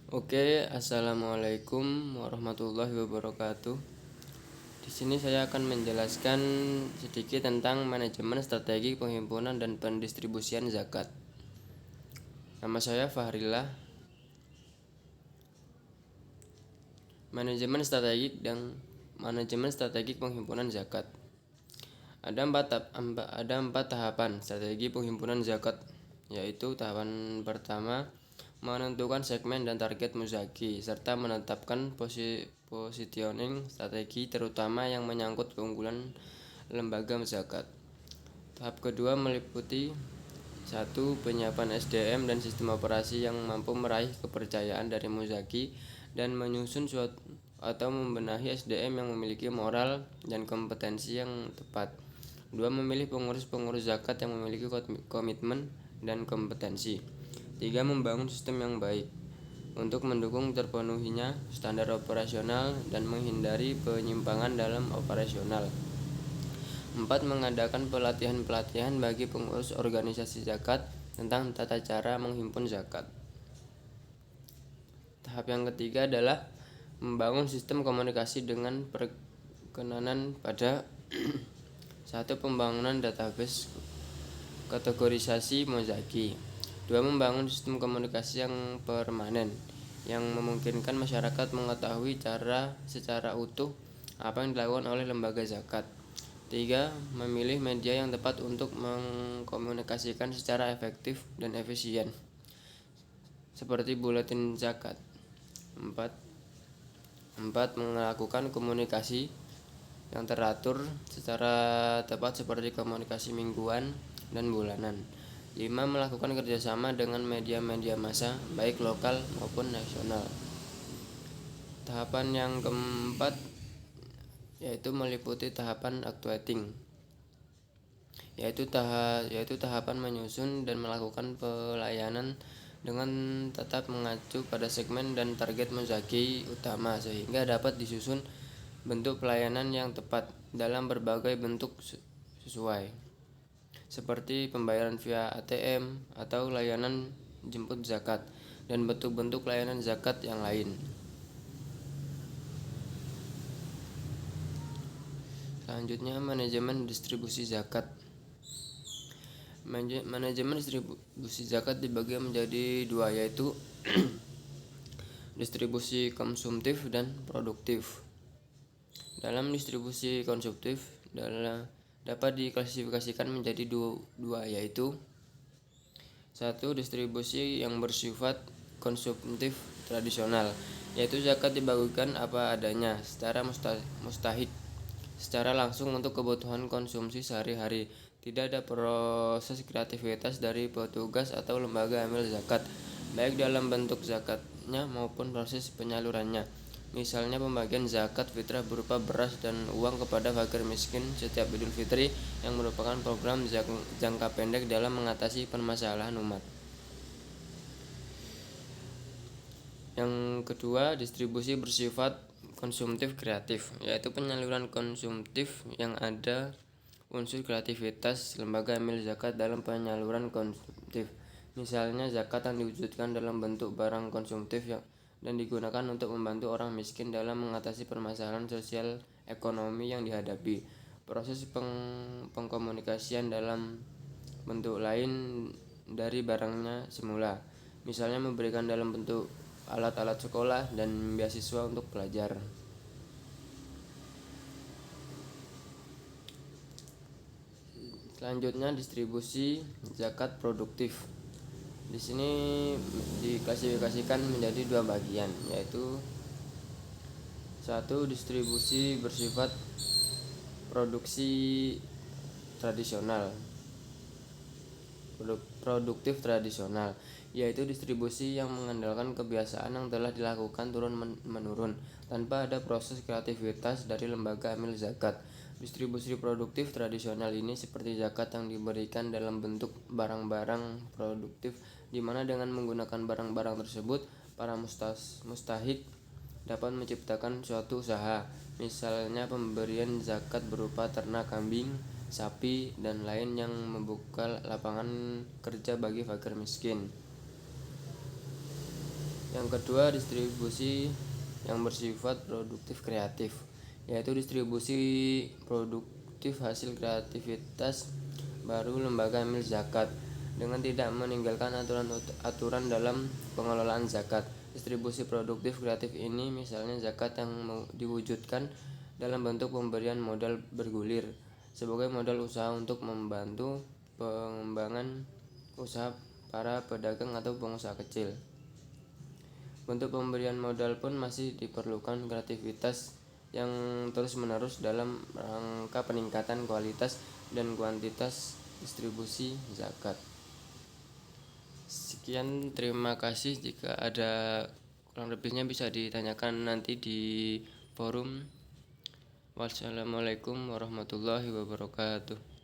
Oke, assalamualaikum warahmatullahi wabarakatuh. Di sini saya akan menjelaskan sedikit tentang manajemen strategi penghimpunan dan pendistribusian zakat. Nama saya Fahrillah. Manajemen strategi penghimpunan zakat. Ada empat tahapan strategi penghimpunan zakat, yaitu tahapan pertama menentukan segmen dan target muzaki, serta menetapkan positioning strategi terutama yang menyangkut keunggulan lembaga zakat. Tahap kedua meliputi 1. Penyiapan SDM dan sistem operasi yang mampu meraih kepercayaan dari muzaki dan menyusun atau membenahi SDM yang memiliki moral dan kompetensi yang tepat. 2. Memilih pengurus-pengurus zakat yang memiliki komitmen dan kompetensi. 3. Membangun sistem yang baik untuk mendukung terpenuhinya standar operasional dan menghindari penyimpangan dalam operasional. 4. Mengadakan pelatihan-pelatihan bagi pengurus organisasi zakat tentang tata cara menghimpun zakat. Tahap yang ketiga adalah membangun sistem komunikasi dengan perkenanan pada 1. Pembangunan database kategorisasi muzaki. 2. Membangun sistem komunikasi yang permanen yang memungkinkan masyarakat mengetahui secara utuh apa yang dilakukan oleh lembaga zakat. 3. Memilih media yang tepat untuk mengkomunikasikan secara efektif dan efisien, seperti buletin zakat. 4. Melakukan komunikasi yang teratur secara tepat seperti komunikasi mingguan dan bulanan. 5. Melakukan kerjasama dengan media-media massa, baik lokal maupun nasional. Tahapan yang keempat yaitu meliputi tahapan actuating, yaitu tahapan menyusun dan melakukan pelayanan dengan tetap mengacu pada segmen dan target muzaki utama sehingga dapat disusun bentuk pelayanan yang tepat dalam berbagai bentuk sesuai, seperti pembayaran via ATM atau layanan jemput zakat dan bentuk-bentuk layanan zakat yang lain. Selanjutnya, manajemen distribusi zakat. Manajemen distribusi zakat dibagi menjadi dua, yaitu distribusi konsumtif dan produktif. Dalam distribusi konsumtif dapat diklasifikasikan menjadi dua, yaitu 1. Distribusi yang bersifat konsumtif tradisional, yaitu zakat dibagikan apa adanya secara mustahik, secara langsung untuk kebutuhan konsumsi sehari-hari. Tidak ada proses kreativitas dari petugas atau lembaga amil zakat, baik dalam bentuk zakatnya maupun proses penyalurannya. Misalnya pembagian zakat fitrah berupa beras dan uang kepada fakir miskin setiap Idul Fitri yang merupakan program jangka pendek dalam mengatasi permasalahan umat. Yang kedua, distribusi bersifat konsumtif kreatif, yaitu penyaluran konsumtif yang ada unsur kreativitas lembaga amil zakat dalam penyaluran konsumtif. Misalnya zakat yang diwujudkan dalam bentuk barang konsumtif dan digunakan untuk membantu orang miskin dalam mengatasi permasalahan sosial ekonomi yang dihadapi. Proses pengkomunikasian dalam bentuk lain dari barangnya semula, misalnya memberikan dalam bentuk alat-alat sekolah dan beasiswa untuk pelajar. Selanjutnya, distribusi zakat produktif. Di sini diklasifikasikan menjadi dua bagian, yaitu 1. Distribusi bersifat produktif tradisional, yaitu distribusi yang mengandalkan kebiasaan yang telah dilakukan turun-menurun tanpa ada proses kreativitas dari lembaga amil zakat. Distribusi produktif tradisional ini seperti zakat yang diberikan dalam bentuk barang-barang produktif, di mana dengan menggunakan barang-barang tersebut para mustahik dapat menciptakan suatu usaha, misalnya pemberian zakat berupa ternak kambing, sapi, dan lain yang membuka lapangan kerja bagi fakir miskin. Yang kedua, distribusi yang bersifat produktif kreatif, yaitu distribusi produktif hasil kreativitas baru lembaga amil zakat dengan tidak meninggalkan aturan dalam pengelolaan zakat. Distribusi produktif kreatif ini misalnya zakat yang diwujudkan dalam bentuk pemberian modal bergulir sebagai modal usaha untuk membantu pengembangan usaha para pedagang atau pengusaha kecil. Bentuk pemberian modal pun masih diperlukan kreativitas yang terus-menerus dalam rangka peningkatan kualitas dan kuantitas distribusi zakat. Sekian, terima kasih. Jika ada kurang lebihnya bisa ditanyakan nanti di forum. Wassalamualaikum warahmatullahi wabarakatuh.